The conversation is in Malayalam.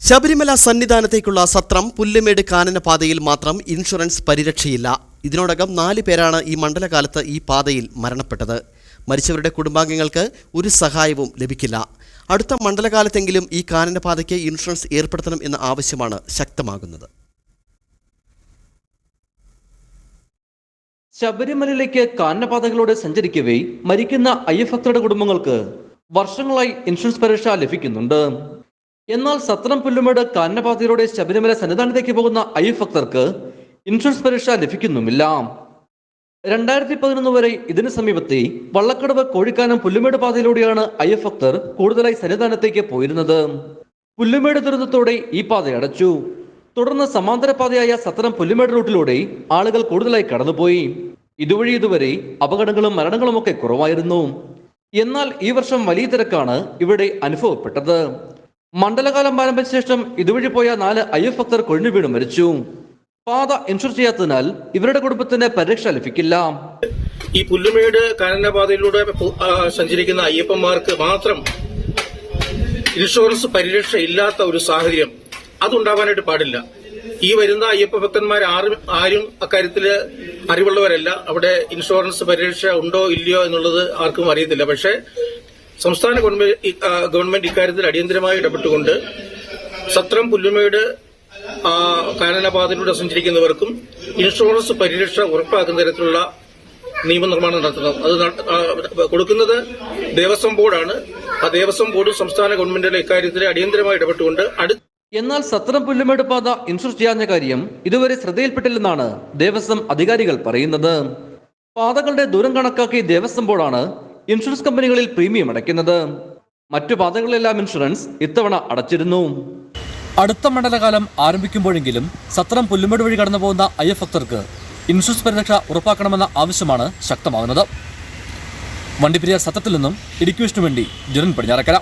ശബരിമല സന്നിധാനത്തേക്കുള്ള സത്രം പുല്ലുമേട് കാനന പാതയിൽ മാത്രം ഇൻഷുറൻസ് പരിരക്ഷയില്ല. ഇതിനോടകം 4 പേരാണ് ഈ മണ്ഡലകാലത്ത് ഈ പാതയിൽ മരണപ്പെട്ടത്. മരിച്ചവരുടെ കുടുംബാംഗങ്ങൾക്ക് ഒരു സഹായവും ലഭിക്കില്ല. അടുത്ത മണ്ഡലകാലത്തെങ്കിലും ഈ കാനന പാതയ്ക്ക് ഇൻഷുറൻസ് ഏർപ്പെടുത്തണം എന്ന ആവശ്യമാണ് ശക്തമാകുന്നത്. ശബരിമലയിലേക്ക് കാനനപാതകളിലൂടെ സഞ്ചരിക്കവേ മരിക്കുന്ന അയ്യഭക്തരുടെ കുടുംബങ്ങൾക്ക് വർഷങ്ങളായി ഇൻഷുറൻസ് പരിരക്ഷ ലഭിക്കുന്നുണ്ട്. എന്നാൽ സത്രം പുല്ലുമേട് കാനനപാതയിലൂടെ ശബരിമല സന്നിധാനത്തേക്ക് പോകുന്ന അയ്യഭക്തർക്ക് ഇൻഷുറൻസ് പരിരക്ഷ ലഭിക്കുന്നുമില്ല. 2011 വരെ ഇതിന് സമീപത്തെ വള്ളക്കടവ് കോഴിക്കാനം പുല്ലുമേട് പാതയിലൂടെയാണ് അയ്യഭക്തർ കൂടുതലായി സന്നിധാനത്തേക്ക് പോയിരുന്നത്. പുല്ലുമേട് ദുരന്തത്തോടെ ഈ പാത അടച്ചു. തുടർന്ന് സമാന്തര പാതയായ സത്രം പുല്ലുമേട് റൂട്ടിലൂടെ ആളുകൾ കൂടുതലായി കടന്നുപോയി. ഇതുവഴി ഇതുവരെ അപകടങ്ങളും മരണങ്ങളും ഒക്കെ കുറവായിരുന്നു. എന്നാൽ ഈ വർഷം വലിയ തിരക്കാണ് ഇവിടെ അനുഭവപ്പെട്ടത്. മണ്ഡലകാലം ആരംഭിച്ച ശേഷം ഇതുവഴി പോയ 4 അയ്യഭക്തർ കൊഴിഞ്ഞു വീണ് മരിച്ചു. പാത ഇൻഷുർ ചെയ്യാത്തതിനാൽ ഇവരുടെ കുടുംബത്തിന് പരിരക്ഷ ലഭിക്കില്ല. ഈ പുല്ലുമേട് കാനനപാതയിലൂടെ സഞ്ചരിക്കുന്ന അയ്യപ്പന്മാർക്ക് മാത്രം ഇൻഷുറൻസ് പരിരക്ഷ ഇല്ലാത്ത ഒരു സാഹചര്യം അതുണ്ടാവാനായിട്ട് പാടില്ല. ഈ വരുന്ന അയ്യപ്പ ഭക്തന്മാർ ആരും അക്കാര്യത്തിൽ അറിവുള്ളവരല്ല. അവിടെ ഇൻഷുറൻസ് പരിരക്ഷ ഉണ്ടോ ഇല്ലയോ എന്നുള്ളത് ആർക്കും അറിയത്തില്ല. പക്ഷേ സംസ്ഥാന ഗവൺമെന്റ് ഇക്കാര്യത്തിൽ അടിയന്തരമായി ഇടപെട്ടുകൊണ്ട് സത്രം പുല്ലുമേട് കാനനപാതയിലൂടെ സഞ്ചരിക്കുന്നവർക്കും ഇൻഷുറൻസ് പരിരക്ഷ ഉറപ്പാക്കുന്ന തരത്തിലുള്ള നിയമനിർമ്മാണം നടത്തണം. അത് കൊടുക്കുന്നത് ദേവസ്വം ബോർഡാണ്. ആ ദേവസ്വം ബോർഡും സംസ്ഥാന ഗവൺമെന്റിന്റെ ഇക്കാര്യത്തിൽ അടിയന്തരമായി ഇടപെട്ടുകൊണ്ട് എന്നാൽ സത്രം പുല്ലുമേട് പാത ഇൻഷുർ ചെയ്യാഞ്ഞ കാര്യം ഇതുവരെ ശ്രദ്ധയിൽപ്പെട്ടില്ലെന്നാണ് ദേവസ്വം അധികാരികൾ പറയുന്നത്. പാതകളുടെ ദൂരം കണക്കാക്കി ദേവസ്വം ബോർഡാണ് ഇൻഷുറൻസ് കമ്പനികളിൽ പ്രീമിയം അടയ്ക്കുന്നത്. മറ്റു പാതകളിലെല്ലാം ഇൻഷുറൻസ് ഇത്തവണ അടച്ചിരുന്നു. അടുത്ത മണ്ഡലകാലം ആരംഭിക്കുമ്പോഴെങ്കിലും സത്രം പുല്ലുമേട് വഴി കടന്നു പോകുന്ന അയ്യഭക്തർക്ക് ഇൻഷുറൻസ് പരിരക്ഷ ഉറപ്പാക്കണമെന്ന ആവശ്യമാണ് ശക്തമാകുന്നത്. വണ്ടിപ്പെരിയാർ സത്രത്തിൽ നിന്നും ഇടുക്കി വിഷ്ണു വേണ്ടി ജുനൻ പടിഞ്ഞാറക്കര.